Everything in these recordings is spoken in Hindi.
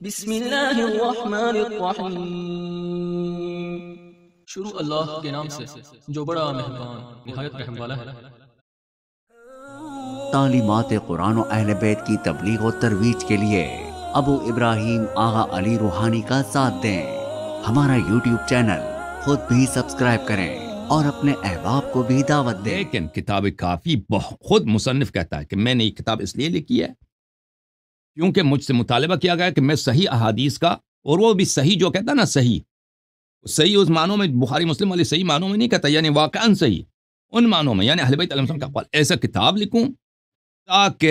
बिस्मिल्लाहिर्रहमानिर्रहीम। शुरू अल्लाह के नाम से जो बड़ा मेहरबान निहायत रहम वाला है। तालीमात कुरान और अहले बैत की तबलीग और तरवीज के लिए अबू इब्राहिम आगा अली रूहानी का साथ दें। हमारा यूट्यूब चैनल खुद भी सब्सक्राइब करें और अपने अहबाब को भी दावत दें। लेकिन किताब काफ़ी खुद मुसन्निफ कहता है कि मैंने ये किताब इसलिए लिखी है क्योंकि मुझसे मुतालबा किया गया कि मैं सही अहादीस का, और वो भी सही जो कहता ना सही उस मानों में, बुखारी मुस्लिम वाले सही मानों में नहीं कहता, यानी वाक़अन सही उन मानों में, यानी अहले बैत अलैहिस्सलाम का क़ौल, ऐसा किताब लिखूं ताकि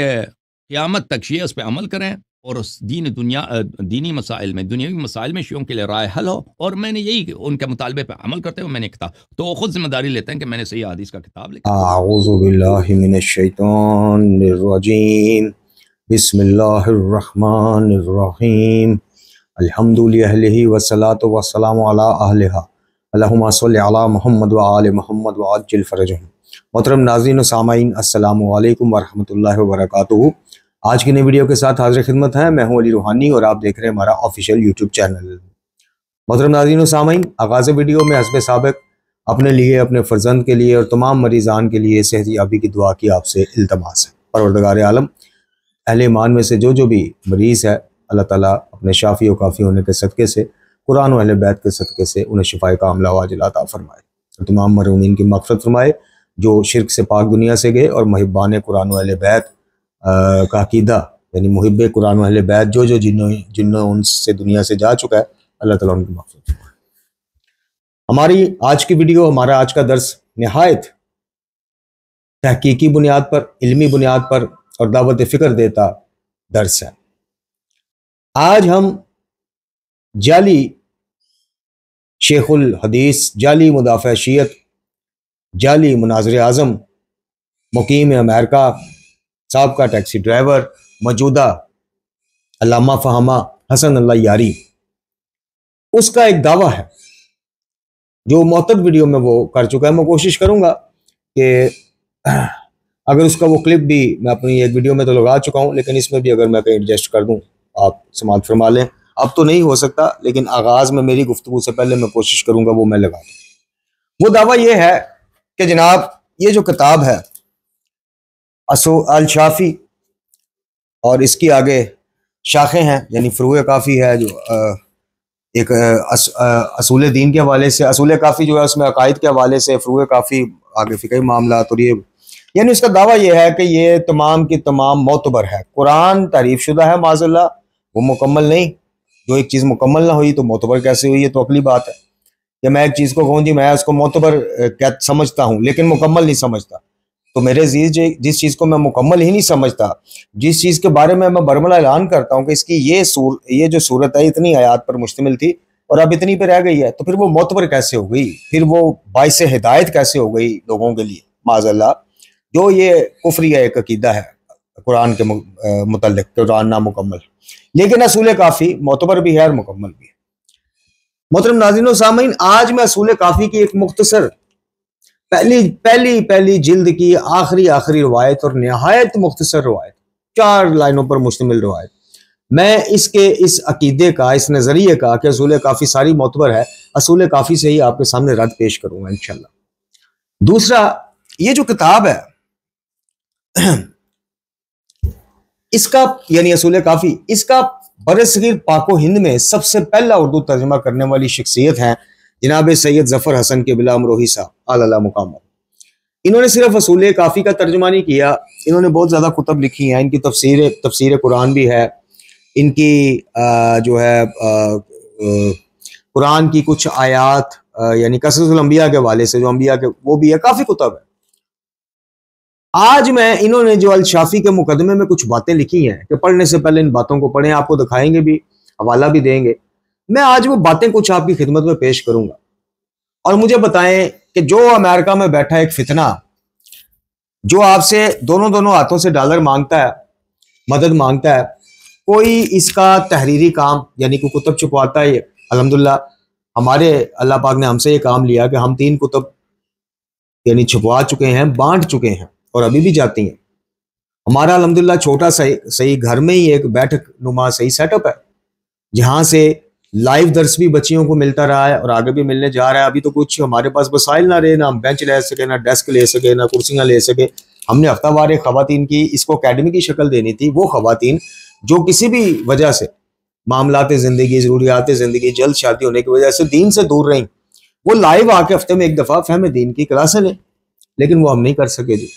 क़यामत तक शिया उस पर अमल करें और उस दीनी मसाइल में, दुनियावी मसाइल में शियों के लिए राय हल हो। और मैंने यही उनके मुतालबे पर अमल करते हुए मैंने किताब, तो वो खुद जिम्मेदारी लेते हैं कि मैंने सही हदीस का किताब लिखा। अऊज़ु बिल्लाहि मिनश शैतानिर रजीम। बिस्मिल्लाहिर्रहमानिर्रहीम। अल्हम्दुलिल्लाहि वस्सलातु वस्सलामु अला अहलिहा। अल्लाहुम्मा सल्लि अला मुहम्मद व आलि मुहम्मद व अज्जिल फरजहुम। मोहतरम नाज़रीन व सामाईन, अस्सलामु अलैकुम व रहमतुल्लाहि व बरकातुहू। आज की नई वीडियो के साथ हाजिर खिदमत है। मैं हूं अली रूहानी और आप देख रहे हैं हमारा ऑफिशियल यूट्यूब चैनल। मोहतरम नाज़रीन व सामाईन, आगाज़ वीडियो में हस्बे साबिक़ अपने लिए, अपने फ़र्जंद के लिए और तमाम मरीज़ान के लिए सेहतियाबी की दुआ की आपसे इल्तमास है। परवरदिगार आलम अहले ईमान में से जो भी मरीज़ है, अल्लाह ताला अपने शाफ़ी और काफ़ी होने के सदक़े से, कुरान और अहले बैत के सदक़े से उन्हें शिफ़ाए कामिला वाजिला अता फरमाए और तमाम मरहूमीन की मग़फ़िरत फरमाए जो शिर्क से पाक दुनिया से गए और मुहिब्बान कुरान और अहले बैत का अक़ीदा, यानी मुहिब्बे कुरान और अहले बैत जो जिन्होंने उनसे दुनिया से जा चुका है, अल्लाह ताला उनकी मग़फ़िरत फरमाए। हमारी आज की वीडियो, हमारा आज का दर्स निहायत तहकीकी बुनियाद पर, इल्मी बुनियाद पर और दावत फ़िक्र देता दर्स है। आज हम जाली शेखुल हदीस, जाली मुदाफ़ा शियत, जाली मुनाज़िर आज़म, मुकीम अमेरिका, साबका टैक्सी ड्राइवर, मौजूदा अल्लामा फ़हमा हसन अल्लाह यारी, उसका एक दावा है जो मुअत्तद वीडियो में वो कर चुका है। मैं कोशिश करूँगा कि अगर उसका वो क्लिप भी मैं अपनी एक वीडियो में तो लगा चुका हूँ, लेकिन इसमें भी अगर मैं कहीं एडजस्ट कर दूँ आप समाअत फरमा लें। अब तो नहीं हो सकता, लेकिन आगाज़ में मेरी गुफ्तगू से पहले मैं कोशिश करूँगा वो मैं लगा दूँ। वो दावा ये है कि जनाब ये जो किताब है अल शाफ़ी और इसकी आगे शाखें हैं, यानी फ़ुरूए काफ़ी है जो एक असूल दीन के हवाले से, असूल काफ़ी जो है उसमें अकायद के हवाले से, फ़ुरूए काफ़ी आगे फ़िक़ही मामलात, और ये यानी उसका दावा यह है कि ये तमाम की तमाम मोतबर है। कुरान तारीफ शुदा है माज़अल्लाह, वो मुकम्मल नहीं। जो एक चीज़ मुकम्मल ना हुई तो मोतबर कैसे हुई? है तो अकली बात है कि मैं एक चीज़ को कहूँ जी मैं उसको मोतबर क्या समझता हूँ लेकिन मुकम्मल नहीं समझता, तो मेरे जिस चीज़ को मैं मुकम्मल ही नहीं समझता, जिस चीज़ के बारे में मैं बरमला ऐलान करता हूँ कि इसकी ये जो सूरत है इतनी आयात पर मुश्तमिल थी और अब इतनी पे रह गई है, तो फिर वो मोतबर कैसे हो गई? फिर वो बाइस हिदायत कैसे हो गई लोगों के लिए? माज़अल्लाह, जो ये कुफ्री एक अकीदा है कुरान के मुतल्लिक़, कुरान नामुकम्मल, लेकिन असूल काफ़ी मोतबर भी है और मुकम्मल भी है। मोहतरम नाज़रीन व सामीन, आज मैं असूल काफ़ी की एक मुख्तसर पहली जिल्द की आखिरी रवायत और नहायत मुख्तसर रवायत, 4 लाइनों पर मुश्तमिल रवायत, मैं इसके इस अकीदे का, इस नज़रिए का कि असूल काफ़ी सारी मोतबर है, असूल काफ़ी से ही आपके सामने रद्द पेश करूँगा इंशाअल्लाह। दूसरा, ये जो किताब है इसका यानी असूल काफ़ी, इसका बरसगीर पाको हिंद में सबसे पहला उर्दू तर्जुमा करने वाली शख्सियत हैं जनाब सैयद ज़फ़र हसन क़िबला अमरोही साहब आला मुकाम। इन्होंने सिर्फ असूल काफ़ी का तर्जुमा नहीं किया, इन्होंने बहुत ज़्यादा कुतब लिखी हैं। इनकी तफसीर कुरान भी है, इनकी जो है कुरान की कुछ आयात यानी क़ससुल अंबिया के हवाले से, जो अंबिया के, वो भी है, काफ़ी कुतब है। आज मैं इन्होंने जो अल शाफ़ी के मुकदमे में कुछ बातें लिखी हैं कि पढ़ने से पहले इन बातों को पढ़ें, आपको दिखाएंगे भी, हवाला भी देंगे। मैं आज वो बातें कुछ आपकी खिदमत में पेश करूंगा और मुझे बताएं कि जो अमेरिका में बैठा एक फितना, जो आपसे दोनों हाथों से डॉलर मांगता है, मदद मांगता है, कोई इसका तहरीरी काम यानी कोई कुतब छुपवाता है। अल्हम्दुलिल्लाह हमारे अल्लाह पाक ने हमसे ये काम लिया कि हम 3 कुतब यानी छुपवा चुके हैं, बांट चुके हैं और अभी भी जाती हैं। हमारा अल्हम्दुलिल्लाह छोटा सही घर में ही एक बैठक नुमा सही सेटअप है, जहाँ से लाइव दर्स भी बच्चियों को मिलता रहा है और आगे भी मिलने जा रहा है। अभी तो कुछ हमारे पास वसाइल ना रहे, ना हम बेंच ले सके, ना डेस्क ले सके, ना कुर्सियाँ ले सके। हमने हफ्तावार एक खवातीन की इसको अकेडमी की शक्ल देनी थी। वो खवातीन जो किसी भी वजह से मामलात ज़िंदगी, ज़रूरियात ज़िंदगी, जल्द शादी होने की वजह से दीन से दूर रहीं, वो लाइव आके हफ्ते में एक दफ़ा फ़हम दीन की क्लासें लें, लेकिन वो हम नहीं कर सके जी।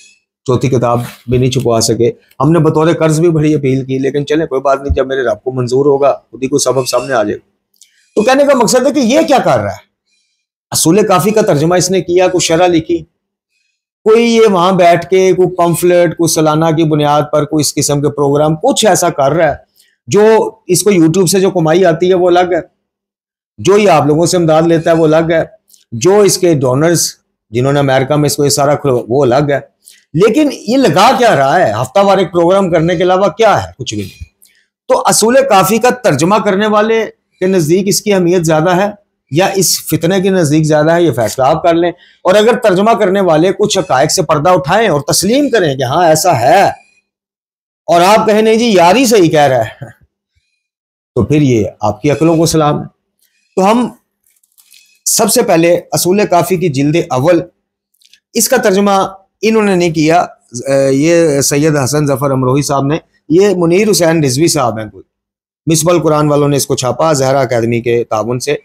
चौथी किताब भी नहीं छुपवा सके। हमने बतौर कर्ज भी बड़ी अपील की, लेकिन चले कोई बात नहीं, जब मेरे रब को मंजूर होगा खुद ही को सबब सामने आ जाएगा। तो कहने का मकसद है कि ये क्या कर रहा है। असूल काफ़ी का तर्जुमा इसने किया, कुछ शरह लिखी, कोई ये वहां बैठ के कोई पम्फलेट, कोई सालाना की बुनियाद पर कोई इस किस्म के प्रोग्राम कुछ ऐसा कर रहा है। जो इसको यूट्यूब से जो कमाई आती है वो अलग है, जो ये आप लोगों से इमदाद लेता है वो अलग है, जो इसके डोनर्स जिन्होंने अमेरिका में इसको ये सारा वो अलग है। लेकिन ये लगा क्या रहा है, हफ्तावार एक प्रोग्राम करने के अलावा क्या है, कुछ भी नहीं। तो असूल काफ़ी का तर्जुमा करने वाले के नज़दीक इसकी अहमियत ज़्यादा है या इस फितने के नज़दीक ज़्यादा है, ये फैसला आप कर लें। और अगर तर्जुमा करने वाले कुछ हक़ाइक़ से पर्दा उठाएं और तस्लीम करें कि हाँ ऐसा है, और आप कहें नहीं जी यार ही सही कह रहा है, तो फिर ये आपकी अक्लों को सलाम है। तो हम सबसे पहले असूल काफ़ी की जिल्द अव्वल, इसका तर्जुमा इन्होंने नहीं किया, ये सैयद हसन जफर अमरोही साहब ने, ये मुनीर हुसैन रिजवी साहब हैं, कोई मिसबल कुरान वालों ने इसको छापा ज़हरा अकादमी के ताउन से।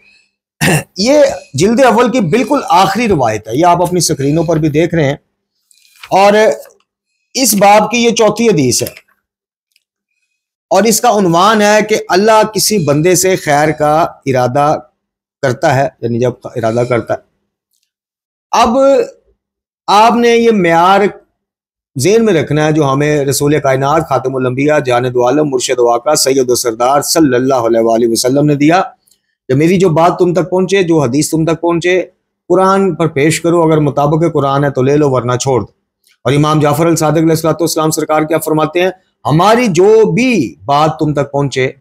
ये जिल्द अव्वल की बिल्कुल आखिरी रिवायत है, ये आप अपनी स्क्रीनों पर भी देख रहे हैं। और इस बाब की ये चौथी हदीस है और इसका उन्वान है कि अल्लाह किसी बंदे से खैर का इरादा करता है, यानी जब इरादा करता है। अब आपने ये म्यार ज़हन में रखना है जो हमें रसूल कायनात खातमुल अंबिया जानिद आलम मुर्शिद वाका सैयद सरदार सल्लल्लाहु अलैहि वसल्लम ने दिया कि मेरी जो बात तुम तक पहुंचे, जो हदीस तुम तक पहुंचे, कुरान पर पेश करो, अगर मुताबिक कुरान है तो ले लो वरना छोड़ दो। और इमाम जाफर अल सादिक अलैहिस्सलाम सरकार क्या फरमाते हैं, हमारी जो भी बात तुम तक पहुंचे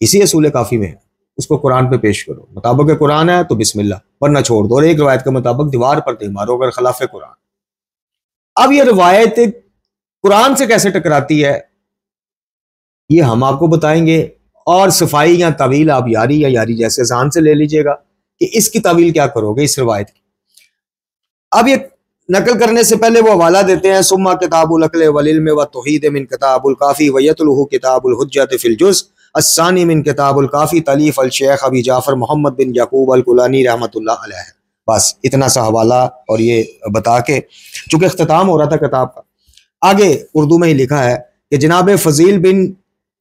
इसी असूल काफ़ी में है, उसको कुरान पे पेश करो, मुताबिक कुरान है तो बिस्मिल्लाह वरना छोड़ दो। और एक रवायत के मुताबिक दीवार पर नहीं मारो अगर खिलाफ कुरान। अब ये रवायत कुरान से कैसे टकराती है ये हम आपको बताएंगे, और सफाई या तवील आप यारी या यारी जैसे जहान से ले लीजिएगा कि इसकी तवील क्या करोगे इस रवायत की। अब ये नकल करने से पहले वो हवाला देते हैं, सुम्मा किताबुल अक्ल वल इल्म व तौहीद मिन किताबुल काफ़ी व यतलुहु किताबुल हुज्जत फिल जुज़ अस्सानी मिन किताबुल काफ़ी तलीफ अल शेख अबी जाफर मोहम्मद बिन याकूब अल कुलानी रहमतुल्लाह अलैह। बस इतना सा हवाला और ये बता के, चूंकि अख्ताम हो रहा था किताब का, आगे उर्दू में ही लिखा है कि जनाब फजील बिन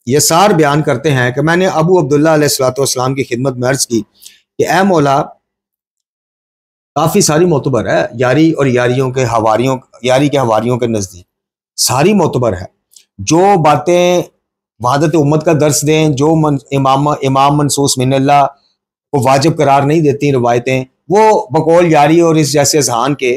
यसार बयान करते हैं कि मैंने अबू अब्दुल्लाह अलैहिस्सलाम की खिदमत में अर्ज की कि ए मौला, काफ़ी सारी मोतबर है यारी और यारियों के हवारियों, यारी के हवारियों के नज़दीक सारी मोतबर है। जो बातें वहादत उम्मत का दर्स दें, जो इमाम मनसूस मिनल्लाह को वाजिब करार नहीं देती रवायतें, वो बकौल यारी और इस जैसे अजहान के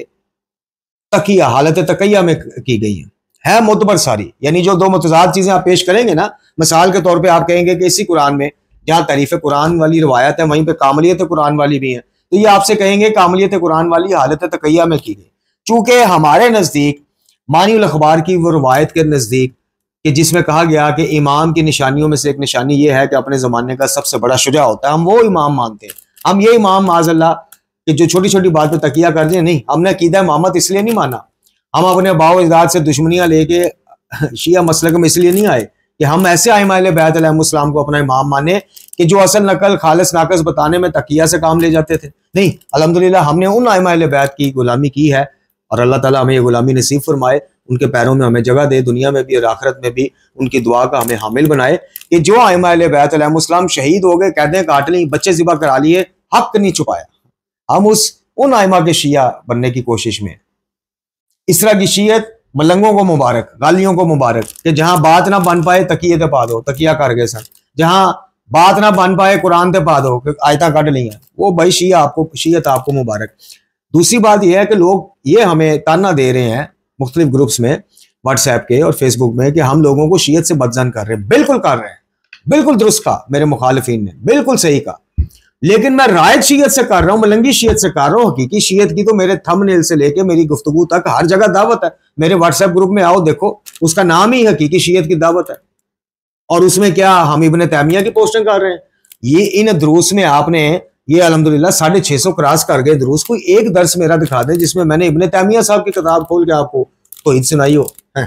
तकिया हालत तकिया में की गई है मोतबर सारी। यानी जो दो मुतजाद चीज़ें आप पेश करेंगे ना, मिसाल के तौर पे आप कहेंगे कि इसी कुरान में जहाँ तारीफ कुरान वाली रवायत है वहीं पे कामलियत कुरान वाली भी है, तो ये आपसे कहेंगे कामलियत कुरान वाली हालत तकिया में की गई। चूँकि हमारे नज़दीक मानी उल अखबार की वो रवायत के नज़दीक कि जिसमें कहा गया कि इमाम की निशानियों में से एक निशानी ये है कि अपने ज़माने का सबसे बड़ा शुजा होता है, हम वो इमाम मानते हैं। हम ये इमाम माज़अल्लाह कि जो छोटी छोटी बात पे तकिया कर दें, नहीं, हमने अकीदा इमामत इसलिए नहीं माना, हम अपने बाव इजदाद से दुश्मनियाँ लेके शिया मसलक में इसलिए नहीं आए कि हम ऐसे आइमा अहले बैत अलैहिमुस्सलाम को अपना इमाम माने कि जो असल नकल खालिस नाकस बताने में तकिया से काम ले जाते थे। नहीं, अल्हम्दुलिल्लाह हमने उन आइमा अहले बैत की गुलामी की है और अल्लाह ताला हमें ये गुलामी नसीब फरमाए, उनके पैरों में हमें जगह दे, दुनिया में भी और आखिरत में भी उनकी दुआ का हमें हामिल बनाए कि जो आइमा अहले बैत अलैहिमुस्सलाम शहीद हो गए, कैदें काट ली, बच्चे ज़िबा करा लिए, हक नहीं छुपाया, हम उन आइमा के शिया बनने की कोशिश में। इस तरह की शीयत मलंगों को मुबारक, गालियों को मुबारक कि जहां बात ना बन पाए तकिए ते पा दो, तकिया कर गए सर, जहां बात ना बन पाए कुरान ते पा दो, आयता कट ली है, वो भाई शीयत आपको मुबारक। दूसरी बात यह है कि लोग ये हमें ताना दे रहे हैं मुख्तलिफ ग्रुप्स में, व्हाट्सएप के और फेसबुक में, कि हम लोगों को शीयत से बदजन कर रहे हैं। बिल्कुल कर रहे हैं, बिल्कुल दुरुस्त कहा मेरे मुखालिफिन ने, बिल्कुल सही कहा, लेकिन मैं रायत शीयत से कर रहा हूं, मलंगी शीयत से कर रहा हूं। हकीकी शीयत की तो मेरे थंबनेल से लेके मेरी गुफ्तगू तक हर जगह दावत है। मेरे व्हाट्सएप ग्रुप में आओ, देखो, उसका नाम ही हकीकी शीयत की दावत है। और उसमें क्या हम इब्ने तैमिया की पोस्टिंग कर रहे हैं, ये इन दुरूस में आपने ये अल्हम्दुलिल्लाह 650 क्रॉस कर गए दुरूस। कोई एक दर्स मेरा दिखा दें जिसमें मैंने इब्ने तैमिया साहब की किताब खोल के आपको तौहीद सुनाई हो। है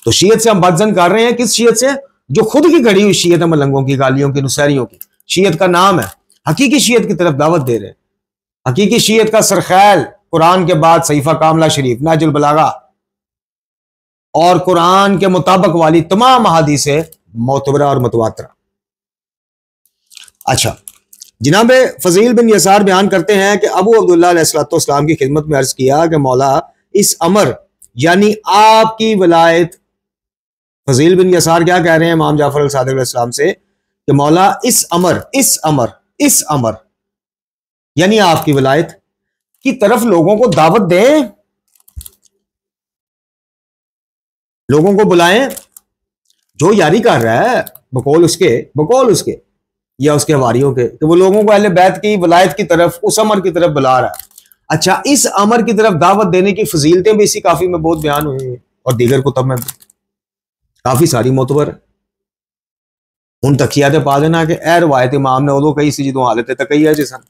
तो शीयत से हम बदजन कर रहे हैं। किस शीयत से? जो खुद की गढ़ी हुई शीयत है, मलंगों की, गालियों की, नुसैरियों की। शीयत का नाम है, हकीकी शीयत की तरफ दावत दे रहे हैं। हकीकी शीयत का सरखैल कुरान के बाद सहीफा कामला शरीफ, नाजुल बलागा और कुरान के मुताबिक वाली तमाम अहादीसें मोतबरा और मुतवातरा। अच्छा, जनाब फजील बिन यसार बयान करते हैं कि अबू अब्दुल्लाह अलैहिस्सलाम की खिदमत में अर्ज किया कि मौला इस अमर यानी आपकी वलायत, फजील बिन यसार क्या कह रहे हैं इमाम जाफर अल सादिक अलैहिस्सलाम से कि मौला इस अमर यानी आपकी वलायत की तरफ लोगों को दावत दें, लोगों को बुलाएं। जो यारी कर रहा है बकौल उसके या उसके हवारियों के, तो वो लोगों को अहले बैत की वलायत की तरफ, उस अमर की तरफ बुला रहा है। अच्छा, इस अमर की तरफ दावत देने की फजीलतें भी इसी काफी में बहुत बयान हुई हैं और दीगर कुतब में काफी सारी मोतबर। उन तकियाते पा देना कि ए रवायत इमाम ने उदो कही सी जो हालत तकई है जिसन।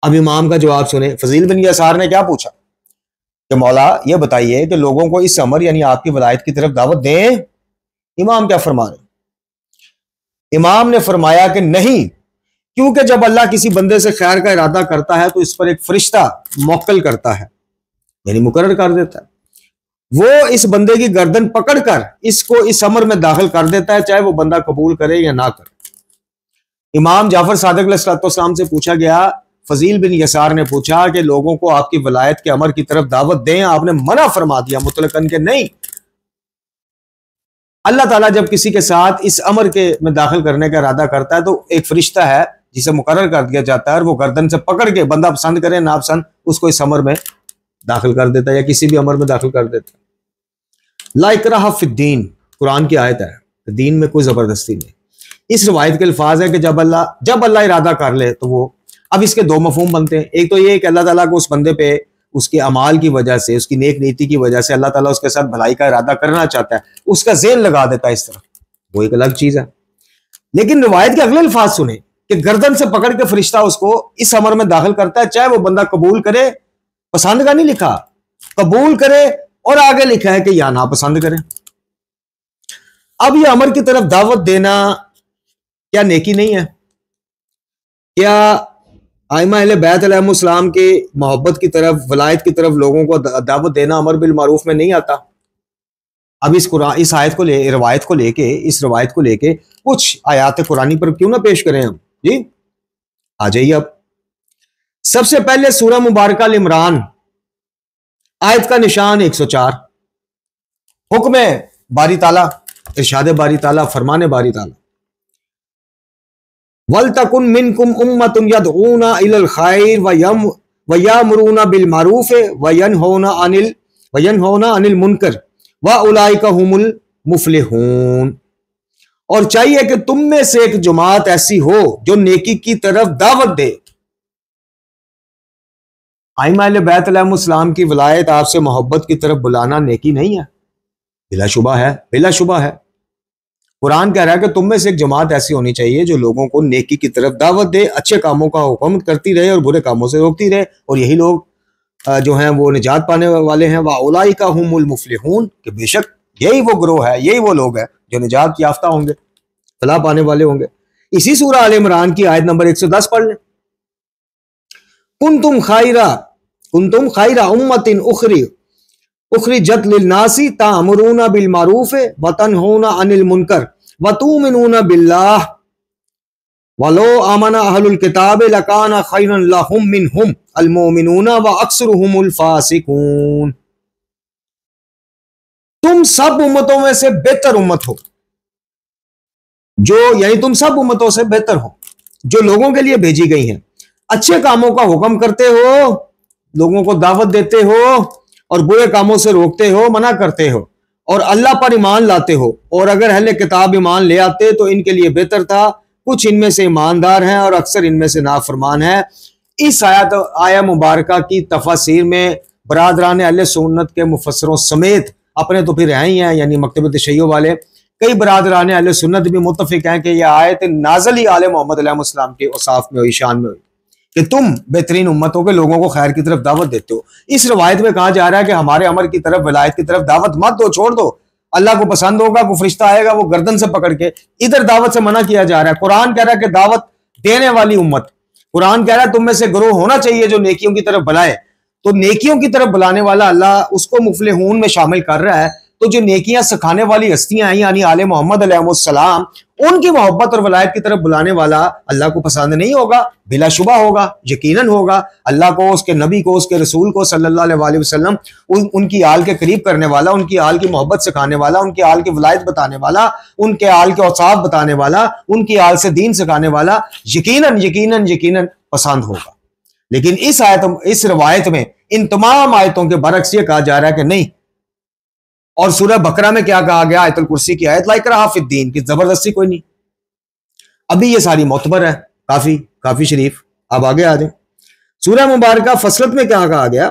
अब इमाम का जवाब सुने। फजील बिन यसार ने क्या पूछा कि मौला ये बताइए कि लोगों को इस अमर यानी आपकी वलायत की तरफ दावत दें। इमाम क्या फरमा रहे? इमाम ने फरमाया कि नहीं, क्योंकि जब अल्लाह किसी बंदे से खैर का इरादा करता है तो इस पर एक फरिश्ता मुवक्किल करता है, यानी मुकर्रर कर देता है। वो इस बंदे की गर्दन पकड़कर इसको इस अमर में दाखिल कर देता है, चाहे वो बंदा कबूल करे या ना करे। इमाम जाफर सादिक अलैहिस्सलाम से पूछा गया, फजील बिन यसार ने पूछा कि लोगों को आपकी वलायत के अमर की तरफ दावत दें। आपने मना फरमा दिया मुतलकन के नहीं। अल्लाह ताला जब किसी के साथ इस अमर के में दाखिल करने का इरादा करता है तो एक फरिश्ता है जिसे मुकर्रर कर दिया जाता है और वो गर्दन से पकड़ के बंदा पसंद करे ना पसंद उसको इस अमर में दाखिल कर देता है या किसी भी अमर में दाखिल कर देता है। ला इकराह फिद्दीन, कुरान की आयत है, दीन में कोई जबरदस्ती नहीं। इस रवायत के अल्फाज है कि जब अल्लाह इरादा कर ले तो वो, अब इसके दो मफहूम बनते हैं। एक तो ये कि अल्लाह ताला को उस बंदे पे उसके अमाल की वजह से, उसकी नेक नीति की वजह से अल्लाह ताला उसके साथ भलाई का इरादा करना चाहता है, उसका ज़ेन लगा देता है इस तरह, वो एक अलग चीज है। लेकिन रिवायत के अगले अल्फाज सुने कि गर्दन से पकड़ के फरिश्ता उसको इस अमर में दाखिल करता है, चाहे वो बंदा कबूल करे, पसंद का नहीं लिखा, कबूल करे और आगे लिखा है कि या ना पसंद करे। अब ये अमर की तरफ दावत देना क्या नेकी नहीं है? क्या आइमा अहले बैत अलैहिस्सलाम की मोहब्बत की तरफ, वलायत की तरफ लोगों को दावत देना अमर बिल मारूफ में नहीं आता? अब इस आयत को रवायत को लेके कुछ आयात कुरानी पर क्यों ना पेश करें हम जी। आ जाइए। अब सबसे पहले सूरह मुबारक अल इमरान आयत का निशान 104, हुक्म बारी ताला, इरशाद बारी ताला, फरमाने बारी ताला, वल तकुन मिनकुम उम्मतुन यदऊना इलल खैर व यामुरूना बिल मारूफ व यनहौना अनिल मुनकर व उलाइका हुमुल मुफलिहून। और चाहिए कि तुम में से एक जमात ऐसी हो जो नेकी की तरफ दावत दे। आइमा अहले बैत अलैहिस्सलाम की वलायत, आपसे मोहब्बत की तरफ बुलाना नेकी नहीं है? बिलाशुबा है, बिलाशुबा है। कुरान कह रहा है कि तुम में से एक जमात ऐसी होनी चाहिए जो लोगों को नेकी की तरफ दावत दे, अच्छे कामों का हुक्म करती रहे और बुरे कामों से रोकती रहे, और यही लोग जो हैं वो निजात पाने वाले हैं। वा उलाइका हुमुल मुफलिहून, कि बेशक यही वो ग्रोह है, यही वो लोग हैं जो निजात याफ्ता होंगे, फलाह पाने वाले होंगे। इसी सूरह आल इमरान की आयत नंबर 110 पढ़ लें। कुंतुम खैरा उम्मतिन उखरिजत लिन्नासी तामुरूना बिल मारूफ व तनहौना अनिल मुनकर व तुमिनूना बिल्लाह वलो आमना अहलुल किताब लकाना खैरन लहुम मिनहुम अल मोमिनूना व अक्सरुहुमुल फासिकून। तुम सब उम्मतों में से बेहतर उम्मत हो, यानी तुम सब उम्मतों से बेहतर हो जो लोगों के लिए भेजी गई हैं, अच्छे कामों का हुक्म करते हो, लोगों को दावत देते हो और बुरे कामों से रोकते हो, मना करते हो, और अल्लाह पर ईमान लाते हो। और अगर अहले किताब ईमान ले आते तो इनके लिए बेहतर था, कुछ इनमें से ईमानदार हैं और अक्सर इनमें से नाफरमान है। इस आया मुबारका की तफसीर में बरादरान अहले सुन्नत के मुफस्सरों समेत अपने तो फिर हैं ही हैं, यानी मकतब तशय्युअ वाले, कई बरादरान अहले सुन्नत भी मुत्तफिक हैं कि यह आयत नाज़िल ही आले मोहम्मद अलैहिस्सलाम के औसाफ में हुई, शान में हुई कि तुम बेहतरीन उम्मतों के लोगों को खैर की तरफ दावत देते हो। इस रवायत में कहा जा रहा है कि हमारे अमर की तरफ, विलायत की तरफ दावत मत दो, छोड़ दो। अल्लाह को पसंद होगा, वो फरिश्ता आएगा, वो गर्दन से पकड़ के, इधर दावत से मना किया जा रहा है। कुरान कह रहा है कि दावत देने वाली उम्मत, कुरान कह रहा है तुम में से गिरोह होना चाहिए जो नेकियों की तरफ बुलाए। तो नेकियों की तरफ बुलाने वाला अल्लाह उसको मुफलिहून में शामिल कर रहा है। तो जो नेकियां सिखाने वाली हस्तियां हैं यानी आले मोहम्मद अलैहिस्सलाम, उनकी मोहब्बत और वलायत की तरफ बुलाने वाला अल्लाह को पसंद नहीं होगा, बिलाशुबा होगा, यकीनन होगा। अल्लाह को, उसके नबी को, उसके रसूल को सल्लल्लाहु अलैहि वसल्लम उनकी आल के करीब करने वाला, उनकी आल की मोहब्बत सिखाने वाला, उनकी आल की वलायत बताने वाला, उनके आल के औसाफ बताने वाला, उनकी आल से दीन सिखाने वाला यकीनन यकीनन यकीनन पसंद होगा। लेकिन इस रवायत में इन तमाम आयतों के बरक्स ये कहा जा रहा है कि नहीं। और सूरह बकरा में क्या कहा गया, आयतुल कुर्सी की आयत, ला इकराह फिद्दीन, की जबरदस्ती कोई नहीं। अभी ये सारी मोतबर है, काफी शरीफ। अब आगे आ जाए, सूरह मुबारका फसलत में क्या कहा गया,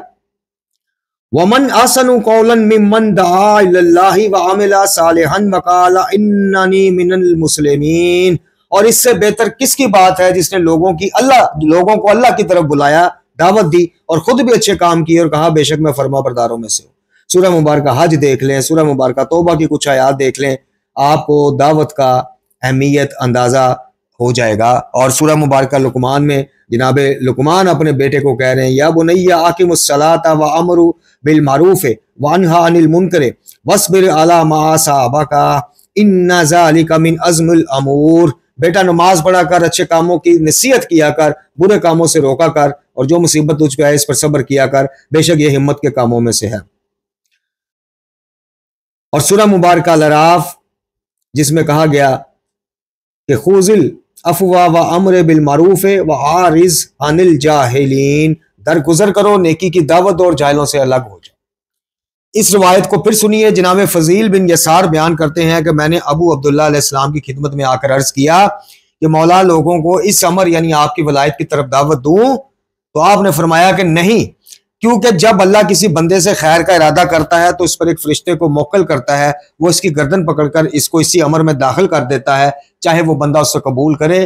वमन आसनु कौलन मिम्मन दआ इलल्लाहि व अमिला सालिहन व क़ाला इन्ननी मिनल मुस्लिमीन। और इससे बेहतर किसकी बात है जिसने लोगों को अल्लाह की तरफ बुलाया, दावत दी और खुद भी अच्छे काम किए और कहा बेशक मैं फरमा बरदारों में से हूं। सूरह मुबारक हज देख लें, सूरह मुबारक तौबा की कुछ आयात देख लें, आपको दावत का अहमियत अंदाजा हो जाएगा। और सूरह मुबारक लुकमान में जनाब लुकमान अपने बेटे को कह रहे हैं, या बुनैया आकिमुस्सलाता व अमरु बिल मारूफ व अनहा अनिल मुनकर वस्बिर अला मा साबका इन्ना ज़ालिका मिन अज़्मिल अमूर। बेटा नमाज पढ़ा कर, अच्छे कामों की नसीहत किया कर, बुरे कामों से रोका कर, और जो मुसीबत तुझ पे है इस पर सब्र किया कर, बेशक ये हिम्मत के कामों में से है। और सूरह मुबारक अल-अराफ जिसमें कहा गया कि खुजिल अफवा व अम्र बिल मारूफ व आरिज अनिल जाहिलीन, दरगुजर करो, नेकी की दावत दो और जाहिलों से अलग हो जाओ। इस रवायत को फिर सुनिए, जनाब फजील बिन यसार बयान करते हैं कि मैंने अबू अब्दुल्लाह अलैहिस्सलाम की खिदमत में आकर अर्ज किया कि मौला लोगों को इस अमर यानी आपकी वलायत की तरफ दावत दूं, तो आपने फरमाया कि नहीं, क्योंकि जब अल्लाह किसी बंदे से खैर का इरादा करता है तो इस पर एक फरिश्ते को मोक्कल करता है, वो इसकी गर्दन पकड़कर इसको इसी अमर में दाखिल कर देता है, चाहे वो बंदा उससे कबूल करे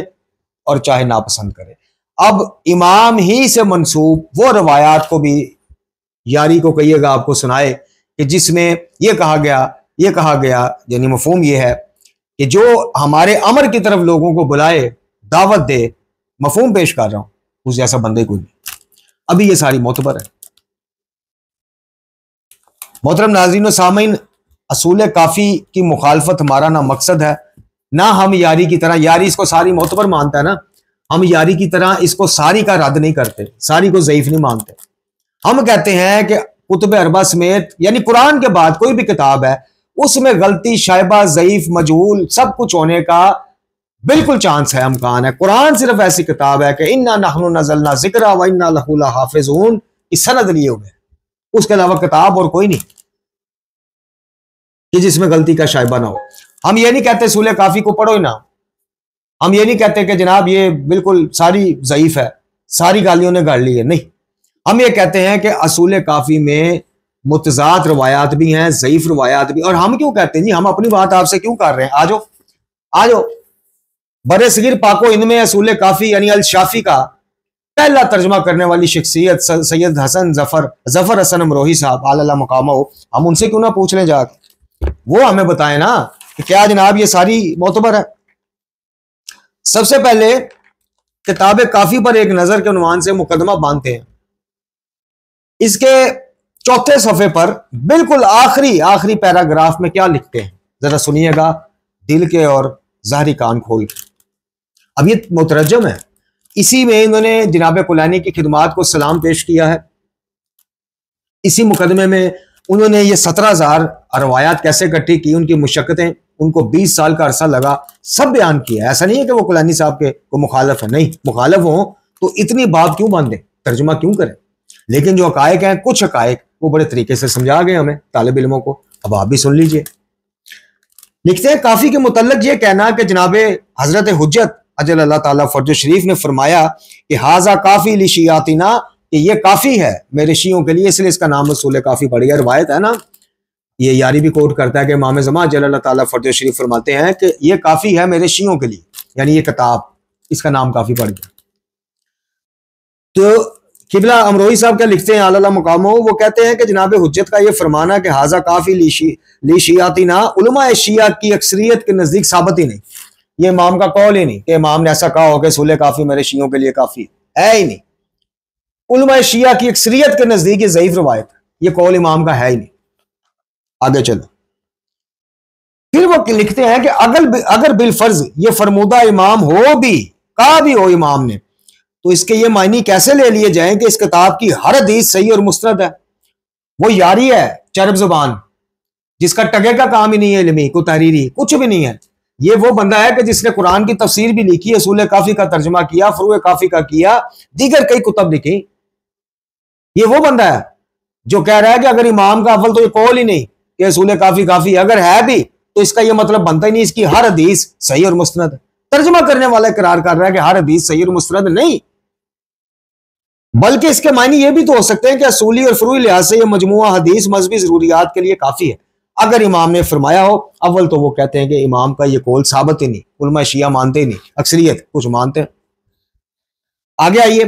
और चाहे नापसंद करे। अब इमाम ही से मंसूब वो रवायात को भी यारी को कहिएगा आपको सुनाए कि जिसमें ये कहा गया यानी मफहूम ये है कि जो हमारे अमर की तरफ लोगों को बुलाए, दावत दे, मफहूम पेश कर रहा हूं, उस जैसा बंदे को नहीं। अभी ये सारी मोतबर है। मोहतरम नाज़रीन व सामीन, असूल काफी की मुखालफत हमारा ना मकसद है, ना हम यारी की तरह, यारी इसको सारी मोतबर मानता है ना, हम यारी की तरह इसको सारी का रद्द नहीं करते, सारी को ज़ईफ नहीं मानते। हम कहते हैं कि कुतुब अरबा समेत यानी कुरान के बाद कोई भी किताब है उसमें गलती, शायबा, ज़ईफ, मजहूल सब कुछ होने का बिल्कुल चांस है, अमकान है। कुरान सिर्फ ऐसी किताब है कि इन्ना नहनु नज़लना ज़िक्रा व इन्ना लहू लहाफ़िज़ून, इस सनद लिए हुए, उसके अलावा किताब और कोई नहीं कि जिसमें गलती का शायबा ना हो। हम ये नहीं कहते सूले काफी को पढ़ो ही ना, हम ये नहीं कहते कि जनाब ये बिल्कुल सारी ज़ईफ है, सारी गालियों ने गाड़ ली है, नहीं। हम ये कहते हैं कि असूल काफी में मुतज़ाद रवायात भी हैं, ज़ईफ रवायात भी। और हम क्यों कहते हैं जी, हम अपनी बात आपसे क्यों कर रहे हैं, आ जाओ। बरे सगीर पाको इनमें असूल काफी यानी अल शाफी का पहला तर्जमा करने वाली शख्सियत सैयद हसन जफर हसन अमरोही साहब आला मुकामा हो, हम उनसे क्यों ना पूछ लें जाके, वो हमें बताएं ना कि क्या जनाब ये सारी मोतबर है। सबसे पहले किताब काफी पर एक नजर के उन्वान से मुकदमा बांधते हैं। इसके चौथे सफे पर बिल्कुल आखिरी पैराग्राफ में क्या लिखते हैं, जरा सुनिएगा दिल के और ज़ाहरी कान खोल के। अब ये मुतरजम है, इसी में इन्होंने जनाब कुलैनी की खिदमात को सलाम पेश किया है। इसी मुकदमे में उन्होंने ये 17,000 रवायात कैसे इकट्ठी की, उनकी मुशक्कतें, उनको 20 साल का अरसा लगा, सब बयान किया। ऐसा नहीं है कि वो कुलैनी साहब के को मुखालफ है, नहीं, मुखालफ हो तो इतनी बात क्यों बांधे, तर्जुमा क्यों करें। लेकिन जो हकायक हैं, कुछ हकायक वो बड़े तरीके से समझा गए हमें तालिब इल्मों को। अब आप भी सुन लीजिए। लिखते हैं काफी के मुतल्लिक ये कहना कि जनाब हजरत हुज्जत अजल अल्लाह ताला फर्ज शरीफ ने फरमाया कि हाजा काफी लिशियातिना, कि ये काफी है मेरे शियों के लिए, इसलिए इसका नाम रसूल काफी पड़ गया। रवायत है ना, ये यारी भी कोट करता है कि इमाम ज़मान जल्लल्लाहु ताला फतह शरीफ फरमाते हैं कि ये काफ़ी है मेरे शियों के लिए, यानी ये किताब, इसका नाम काफ़ी पड़ गया। तो किबला अमरोही साहब क्या लिखते हैं आला मुकामो, वो कहते हैं कि जनाब हुज्जत का ये फरमाना कि हाजा काफ़ी ली शियाती ना, उलमा शिया की अक्सरियत के नज़दीक साबित ही नहीं, ये इमाम का कौल ही नहीं कि इमाम ने ऐसा कहा हो कि सूले काफ़ी मेरे शियों के लिए काफ़ी है ही नहीं। उलमा शिया की अक्सरियत के नज़दीक ये ज़ईफ रवायत, ये कौल इमाम का है ही नहीं। आगे चलो, फिर वो लिखते हैं कि अगर बिलफर्ज ये फरमूदा इमाम हो भी, कहा भी हो इमाम ने, तो इसके ये मायने कैसे ले लिए जाएं कि इस किताब की हर हदीस सही और मुस्तनद है। वो यारी है चरब जुबान, जिसका टगे का काम ही नहीं है, इल्मी को तहरीरी कुछ भी नहीं है। ये वो बंदा है कि जिसने कुरान की तफसीर भी लिखी, असूल काफी का तर्जुमा किया, फुरूए काफी का किया, दीगर कई कुतब लिखी। ये वो बंदा है जो कह रहा है कि अगर इमाम का अव्वल तो ये कौल ही नहीं कि असूल काफी अगर है भी तो इसका ये मतलब बनता ही नहीं इसकी हर हदीस सही और मुस्तनद है। तर्जुमा करने वाला इकरार कर रहा है कि हर हदीस सही और मुस्तनद नहीं, बल्कि इसके मायने ये भी तो हो सकते हैं कि असूली और फुरूई लिहाज से ये मजमुआ हदीस मजहबी जरूरियात के लिए काफी है। अगर इमाम ने फरमाया हो, अव्वल तो वो कहते हैं कि इमाम का ये कौल साबित ही नहीं, उलमा शिया मानते ही नहीं, अक्सरियत कुछ मानते हैं। आगे आइए,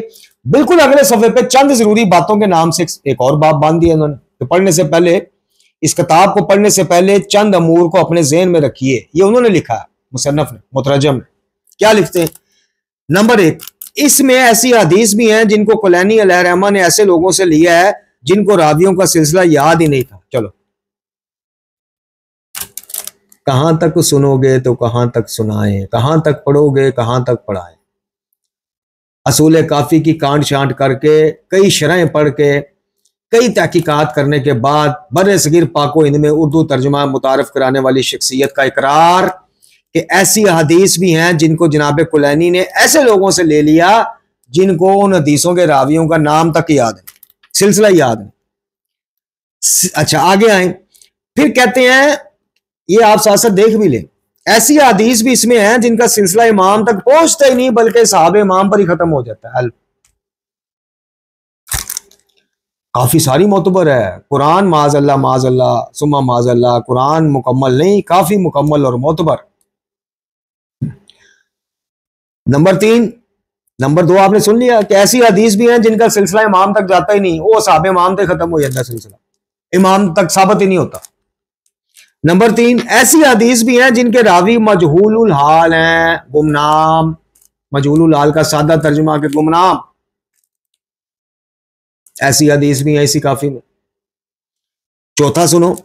बिल्कुल अगले सफे पे चंद जरूरी बातों के नाम से एक और बात बांध दिया इन्होंने। तो पढ़ने से पहले, इस किताब को पढ़ने से पहले चंद अमूर को अपने ज़हन में रखिए। ये उन्होंने लिखा है, मुसन्नफ ने, मुतरजम ने। क्या लिखते हैं? नंबर 1, इसमें ऐसी हदीस भी हैं जिनको कुलैनी अलैहिर्रहमा ने ऐसे लोगों से लिया है जिनको रावियों का सिलसिला याद ही नहीं था। चलो, कहां तक सुनोगे तो कहां तक सुनाएं, कहां तक पढ़ोगे कहां तक पढ़ाएं। असूल काफी की कांट शांट करके, कई शरह पढ़ के, कई तहकीकात करने के बाद बर्रे सगीर पाको हिंद में उर्दू तर्जुमा मुतारफ कराने वाली शख्सियत का इकरार कि ऐसी हदीस भी हैं जिनको जनाब कुलैनी ने ऐसे लोगों से ले लिया जिनको उन हदीसों के रावियों का नाम तक याद है, सिलसिला याद है। अच्छा, आगे आए, फिर कहते हैं, ये आप साथ साथ देख भी लें, ऐसी हदीस भी इसमें हैं जिनका सिलसिला इमाम तक पहुंचता ही नहीं, बल्कि साहबे इमाम पर ही खत्म हो जाता है। काफी सारी मोतबर है। कुरान माज़अल्लाह सुम्मा माज़अल्लाह, कुरान मुकम्मल नहीं, काफी मुकम्मल और मोतबर। नंबर 3, नंबर 2 आपने सुन लिया कि ऐसी हदीस भी हैं जिनका सिलसिला इमाम तक जाता ही नहीं, वो साहब इमाम तक खत्म हो जाता है, सिलसिला इमाम तक साबित ही नहीं होता। नंबर 3, ऐसी हदीस भी हैं जिनके रावी मजहूलुल हाल हैं, गुमनाम। मजहूलुल हाल का सादा तर्जुमा के गुमनाम। ऐसी हदीस भी है इसी काफी में। चौथा सुनो,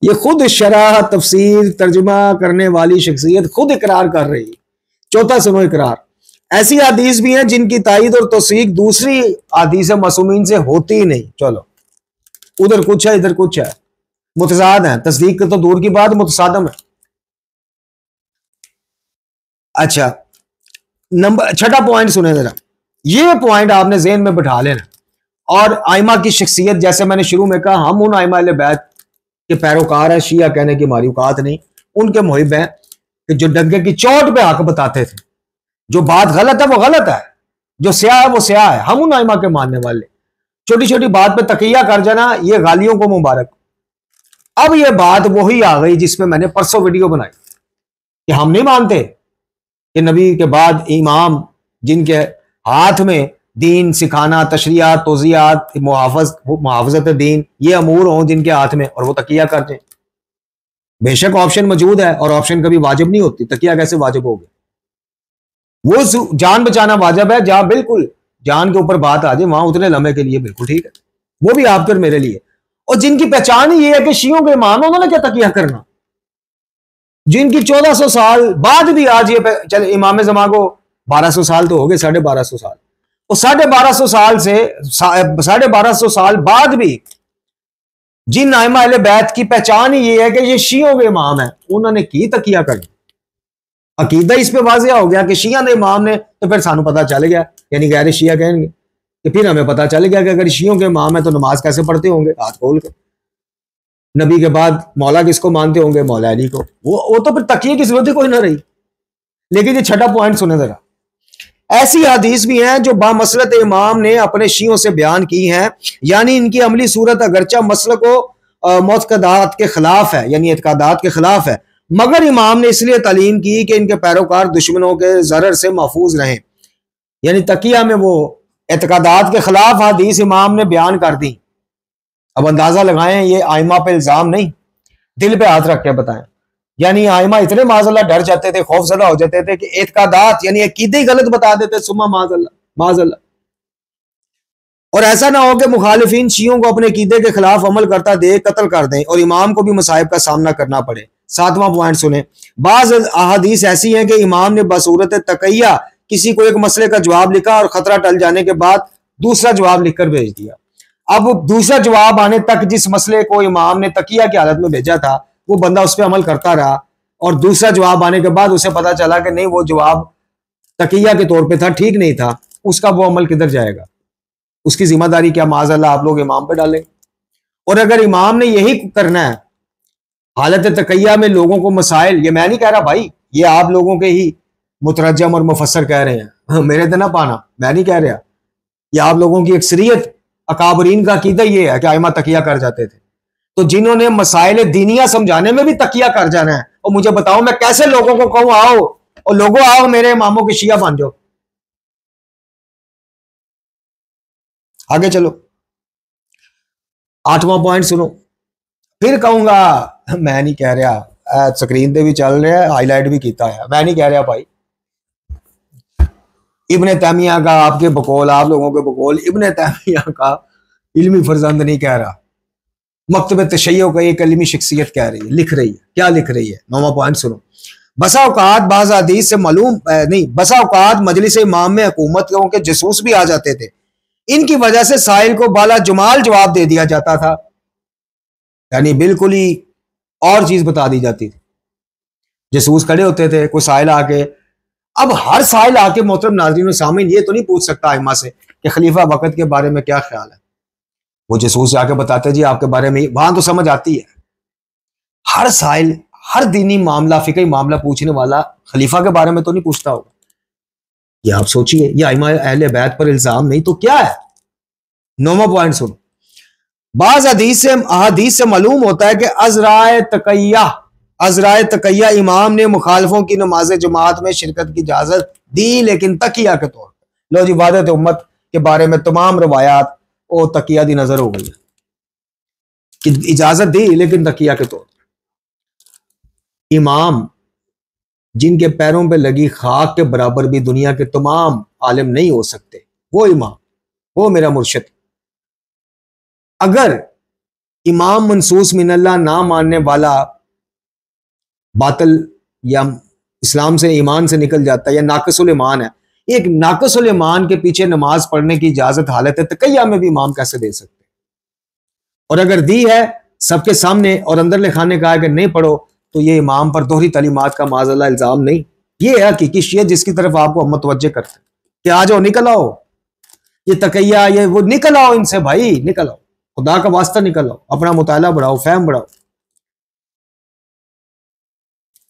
ये खुद शरह तफसीर तर्जुमा करने वाली शख्सियत खुद इकरार कर रही है। चौथा सुनो इकरार, ऐसी हदीस भी हैं जिनकी तायीद और तौसीक दूसरी हदीस मासूमीन से होती ही नहीं। चलो, उधर कुछ है इधर कुछ है, मुतजाद है, तस्दीक तो दूर की बात, मुतसादम है। अच्छा, नंबर 6 पॉइंट सुने जरा, ये पॉइंट आपने ज़हन में बिठा लेना। और आइमा की शख्सियत, जैसे मैंने शुरू में कहा, हम उन आइमा अहले बैत के पैरोकार हैं, शिया कहने की हमारी औकात नहीं, उनके मुहिब हैं कि जो डंके की चोट पे हक बताते थे। जो बात गलत है वो गलत है, जो स्याह है वो स्याह है। हम उन आइमा के मानने वाले, छोटी छोटी बात पे तकिया कर जाना, ये गालियों को मुबारक। अब ये बात वही आ गई जिसमें मैंने परसों वीडियो बनाई कि हम नहीं मानते कि नबी के बाद इमाम जिनके हाथ में दीन सिखाना, तशरियात, तोज़ियात, मुहाफ़ज़त दीन, ये अमूर हों जिनके हाथ में, और वो तकिया कर दें। बेशक ऑप्शन मौजूद है और ऑप्शन कभी वाजिब नहीं होती, तकिया कैसे वाजिब हो गया? वो जान बचाना वाजिब है, जहां बिल्कुल जान के ऊपर बात आ जाए वहां उतने लम्हे के लिए बिल्कुल ठीक है, वो भी आपके और मेरे लिए। और जिनकी पहचान ही ये है कि शियों के इमाम, उन्होंने क्या तकिया करना? जिनकी 1400 साल बाद भी आज ये चले, इमाम ज़मा को 1200 साल तो हो गए, 1250 साल, और 1250 साल से 1250 साल बाद भी जिन आइमा अहले बैत की पहचान ही ये है कि ये शियों के इमाम है, उन्होंने की तकिया कर, अकीदा इस पे वाज़िया हो गया कि शिया ने इमाम ने, तो फिर सानू पता चल गया, यानी गैर शिया कहेंगे कि फिर हमें पता चल गया कि अगर शियों के इमाम है तो नमाज कैसे पढ़ते होंगे, हाथ खोल कर। नबी के बाद मौला किसको मानते होंगे? मौला अली को। वो तो फिर तकिए की जरूरत ही कोई ना रही। लेकिन ये 6 पॉइंट सुने जरा, ऐसी हदीस भी हैं जो बामसलत इमाम ने अपने शियों से बयान की हैं, यानी इनकी अमली सूरत अगरचा मसल को मुतक़दात के खिलाफ है, यानी एतकादात के खिलाफ है, मगर इमाम ने इसलिए तालीम की कि इनके पैरोकार दुश्मनों के ज़रर से महफूज रहें। यानी तकिया में वो एतकादात के खिलाफ हदीस इमाम ने बयान कर दी। अब अंदाजा लगाएं, ये आइमा पे इल्जाम नहीं, दिल पे हाथ रख के बताएं। यानी आइमा इतने माज़अल्लाह डर जाते थे, खौफजदा हो जाते थे कि एतकादात यानी अकीदे ही गलत बता देते, सुम्मा माज़अल्लाह। और ऐसा ना हो कि मुखालिफिन शियों को अपने अकीदे के खिलाफ अमल करता देख कत्ल कर दें और इमाम को भी मसाइब का सामना करना पड़े। 7वां पॉइंट सुने, बाज़ अहादीस ऐसी हैं कि इमाम ने बसूरत तकैया किसी को एक मसले का जवाब लिखा और खतरा टल जाने के बाद दूसरा जवाब लिखकर भेज दिया। अब दूसरा जवाब आने तक जिस मसले को इमाम ने तकिया की हालत में भेजा था वो बंदा उस पर अमल करता रहा, और दूसरा जवाब आने के बाद उसे पता चला कि नहीं, वो जवाब तकिया के तौर पे था, ठीक नहीं था, उसका वो अमल किधर जाएगा? उसकी जिम्मेदारी क्या माज़अल्लाह आप लोग इमाम पे डालें? और अगर इमाम ने यही करना है हालत तकैया में लोगों को मसाइल, ये मैं नहीं कह रहा भाई, ये आप लोगों के ही मुतरजम और मुफस्सर कह रहे हैं, मेरे तो ना पाना, मैं नहीं कह रहा, ये आप लोगों की अक्सरियत अकाबरीन का अकीदा ये है कि आइमा तकिया कर जाते थे। तो जिन्होंने मसाइल दीनिया समझाने में भी तकिया कर जाना है, और मुझे बताओ मैं कैसे लोगों को कहूं आओ और लोगों आओ मेरे इमामों के शिया बन जाओ? आगे चलो, 8वां पॉइंट सुनो, फिर कहूंगा मैं नहीं कह रहा, स्क्रीन पे भी चल रहा है, हाईलाइट भी किया है, मैं नहीं कह रहा भाई। इब्ने तैमिया का आपके बकौल, आप लोगों के बकौल इब्ने तैमिया का इल्मी फर्जंद नहीं कह रहा, मकतब तशय्यो का एक इल्मी शख्सियत कह रही है, लिख रही है। क्या लिख रही है? 9वां पॉइंट सुनो, बसा औकात बाज़ हदीस से मालूम नहीं, बसा औकात मजलिस इमाम में हुकूमतियों के जसूस भी आ जाते थे, इनकी वजह से साहिल को बाला जुमाल जवाब दे दिया जाता था, यानी बिल्कुल ही और चीज बता दी जाती थी। जसूस खड़े होते थे, कोई साहिल आके, अब हर साहिल आके मोहतरम नाज़रीन सामीन ये तो नहीं पूछ सकता आइमा से कि खलीफा वक़्त के बारे में क्या ख्याल है। वो जसूस जाके बताते जी आपके बारे में, वहां तो समझ आती है। हर साहिल, हर दीनी मामला, फिकही मामला पूछने वाला खलीफा के बारे में तो नहीं पूछता होगा। ये आप सोचिए, ये आइमा अहले बैत पर इल्जाम नहीं तो क्या है? 9वां पॉइंट सुनो, बाज़ अहादीस से मालूम होता है कि अज़राए तकैया इमाम ने मुखालफों की नमाज जमात में शिरकत की इजाजत दी, लेकिन तकिया के तौर पर। लो जी, वादत उम्मत के बारे में तमाम रवायात ओ तकिया दी नजर हो गई है कि इजाजत दी, लेकिन तकिया के तौर पर। इमाम जिनके पैरों पे लगी खाक के बराबर भी दुनिया के तमाम आलिम नहीं हो सकते, वो इमाम, वो मेरा मुर्शिद। अगर इमाम मनसूस मिनल्लाह ना मानने वाला बातिल या इस्लाम से, ईमान से निकल जाता है या नाक़िसुल ईमान है, एक नाक़िसुल ईमान के पीछे नमाज पढ़ने की इजाजत हालत तकैया में भी इमाम कैसे दे सकते? और अगर दी है सबके सामने और अंदर लिखाने का है कि नहीं पढ़ो, तो ये इमाम पर दोहरी तालीमात का माज़अल्लाह इल्जाम नहीं, ये है हकीकी शियत जिसकी तरफ आपको हम मुतवज्जे करते हैं कि आ जाओ, निकल आओ, ये तकैया, ये वो, निकल आओ इनसे भाई, निकल आओ, खुदा का वास्ता निकल आओ, अपना मुताला बढ़ाओ, फहम बढ़ाओ।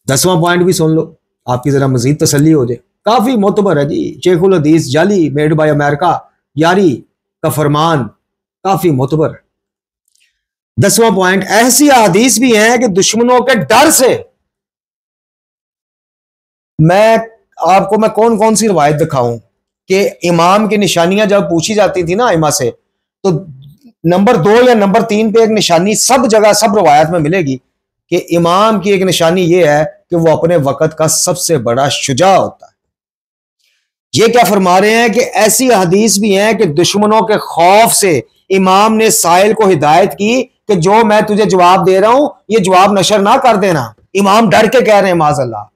10वां पॉइंट भी सुन लो, आपकी जरा मजीद तसल्ली हो जाए। काफी मोतबर है जी, शेखुल हदीस जाली मेड बाय अमेरिका, यारी का फरमान, काफी मोतबर है। 10वां पॉइंट, ऐसी हदीस भी हैं कि दुश्मनों के डर से, मैं कौन कौन सी रवायत दिखाऊं कि इमाम की निशानियां जब पूछी जाती थी ना इमा से, तो नंबर 2 या नंबर 3 पे एक निशानी सब जगह सब रवायत में मिलेगी कि इमाम की एक निशानी ये है कि वो अपने वक़्त का सबसे बड़ा शुजा होता है। ये क्या फरमा रहे हैं कि ऐसी हदीस भी हैं कि दुश्मनों के खौफ से इमाम ने साहिल को हिदायत की कि जो मैं तुझे जवाब दे रहा हूं ये जवाब नशर ना कर देना। इमाम डर के कह रहे हैं माज़अल्लाह।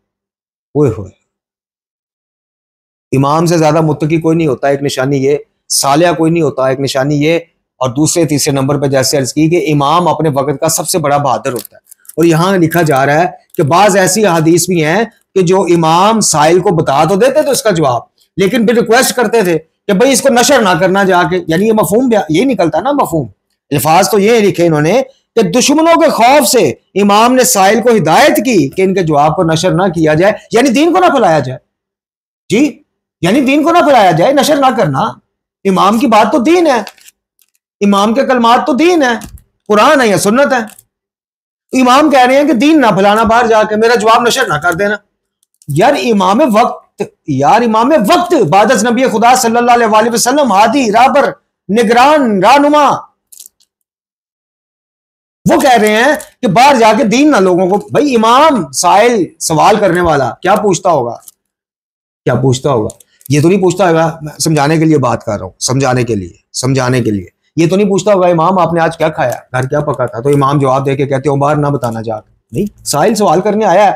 ओए होए, इमाम से ज्यादा मुत्तकी कोई नहीं होता, एक निशानी ये, सालिया कोई नहीं होता, एक निशानी ये, और दूसरे तीसरे नंबर पर जैसे अर्ज की कि इमाम अपने वक़्त का सबसे बड़ा बहादुर होता है। और यहां लिखा जा रहा है कि बाज ऐसी हदीस भी हैं कि जो इमाम साहिल को बता तो देते थे उसका जवाब, लेकिन फिर रिक्वेस्ट करते थे कि भाई इसको नशर ना करना जाके, यानी ये मफहूम यही निकलता ना, मफहूम अल्फाज तो ये लिखे इन्होंने कि दुश्मनों के खौफ से इमाम ने साहिल को हिदायत की कि इनके जवाब को नशर ना किया जाए, यानी दीन को ना फैलाया जाए जी, यानी दीन को ना फैलाया जाए, नशर ना करना। इमाम की बात तो दीन है, इमाम के कलमात तो दीन है, कुरान है या सुन्नत है? इमाम कह रहे हैं कि दीन ना फैलाना बाहर जाके, मेरा जवाब नशर ना कर देना। यार इमाम वक्त बादस नबी खुदा सल्लल्लाहु अलैहि वसल्लम, हादी राबर निगरान रहनुमा, वो कह रहे हैं कि बाहर जाके दीन ना लोगों को। भाई इमाम साइल सवाल करने वाला क्या पूछता होगा? ये तो नहीं पूछता होगा, मैं समझाने के लिए बात कर रहा हूं, समझाने के लिए ये तो नहीं पूछता होगा इमाम आपने आज क्या खाया, घर क्या पका था, तो इमाम जवाब देके कहते हो बाहर ना बताना जाके। नहीं, साहिल सवाल करने आया है,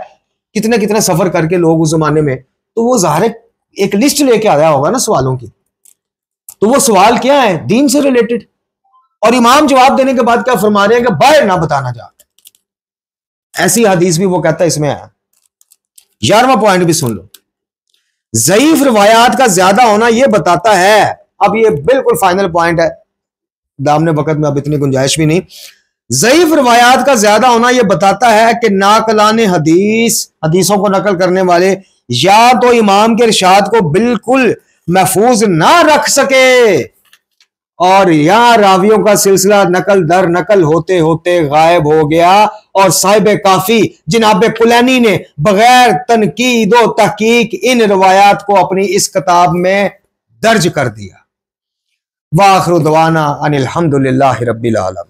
कितने कितने सफर करके लोग उस जमाने में, तो वो ज़ाहिर एक लिस्ट लेके आया होगा ना सवालों की। तो वो सवाल क्या है? दीन से रिलेटेड। और इमाम जवाब देने के बाद क्या फरमा रहे हैं कि बाहर ना बताना जाके। ऐसी हदीस भी वो कहता है इसमें है। 11वां पॉइंट भी सुन लो, ज़ईफ रिवायात का ज्यादा होना यह बताता है, अब ये बिल्कुल फाइनल पॉइंट है, दामने वक्त में अब इतनी गुंजाइश भी नहीं। ज़ईफ रिवायात का ज्यादा होना यह बताता है कि नाकलाने हदीसों को नकल करने वाले या तो इमाम के इरशाद को बिल्कुल महफूज ना रख सके, और या रावियों का सिलसिला नकल दर नकल होते होते गायब हो गया, और साहिब काफी जनाब कुलैनी ने बगैर तनकीद व तहकीक इन रिवायात को अपनी इस किताब में दर्ज कर दिया। वाखिर दवाना अनिल हम्दुलिल्लाहि रब्बिल आलमीन।